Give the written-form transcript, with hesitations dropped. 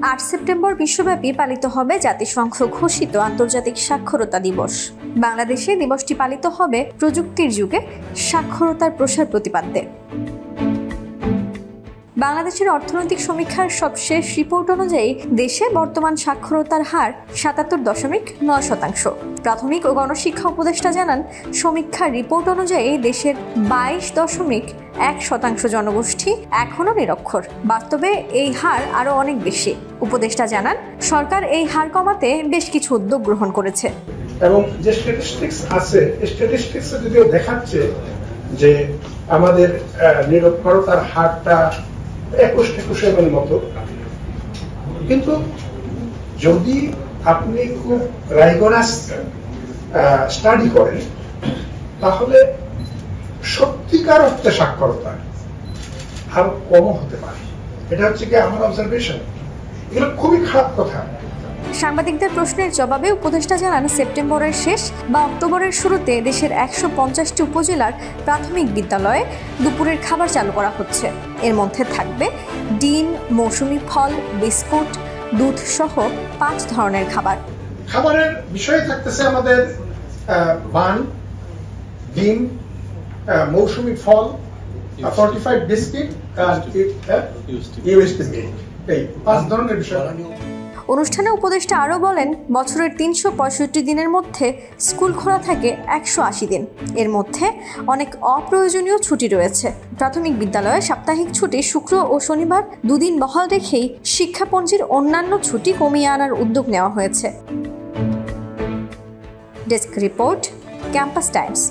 8 September বিশ্বব্যাপী পালিত হবে জাতিসংঘ ঘোষিত আন্তর্জাতিক সাক্ষরতা দিবস। বাংলাদেশে দিবসটি পালিত হবে প্রযুক্তির যুগে সাক্ষরতার প্রসার প্রতিপাদ্যে। বাংলাদেশের অর্থনৈতিক সমীক্ষার সবশেষ রিপোর্ট অনুযায়ী দেশে বর্তমান সাক্ষরতার হার 77.9%। প্রাথমিক ও গণশিক্ষা উপদেষ্টা জানান, সমীক্ষার রিপোর্ট অনুযায়ী দেশের 22.1% জনগোষ্ঠী এখনও নিরক্ষর। বাস্তবে এই হার আরও অনেক বেশি। উপদেষ্টা জানান, সরকার এই হার কমাতে বেশ কিছু উদ্যোগ গ্রহণ করেছে। এবং যে স্ট্যাটিস্টিক্স আছে, স্ট্যাটিস্টিক্স যদিও দেখাচ্ছে যে আমাদের নিরক্ষরতার হারটা 21-21 মতো, কিন্তু যদি আপনি খুব রাইগোরাস স্টাডি করেন তাহলে সত্যিকার অর্থে সাক্ষরতা আরো কম হতে পারে। এটা হচ্ছে কি আমার অবজারভেশন। এগুলো খুবই খারাপ কথা। সাংবাদিকদের প্রশ্নের জবাবে উপদেষ্টা জানান, সেপ্টেম্বরের শেষ বা অক্টোবরের শুরুতে দেশের 150টি উপজেলার প্রাথমিক বিদ্যালয়ে দুপুরের খাবার চালু করা হচ্ছে। এর মধ্যে থাকবে ডিম, মৌসুমী ফল, বিস্কুট, দুধ সহ 5 ধরনের খাবার। খাবারের বিষয়ে থাকতেছে আমাদের বান, ডিম, মৌসুমী ফল, 45 বিস্কিট আর ইউএসটি, এই 5 ধরনের বিষয়। অনুষ্ঠানে উপদেষ্টা আরও বলেন, বছরের 365 দিনের মধ্যে স্কুল খোলা থাকে 180 দিন। এর মধ্যে অনেক অপ্রয়োজনীয় ছুটি রয়েছে। প্রাথমিক বিদ্যালয়ে সাপ্তাহিক ছুটি শুক্র ও শনিবার 2 দিন বহাল রেখেই শিক্ষাপঞ্জির অন্যান্য ছুটি কমিয়ে আনার উদ্যোগ নেওয়া হয়েছে। Desk report, campus Times.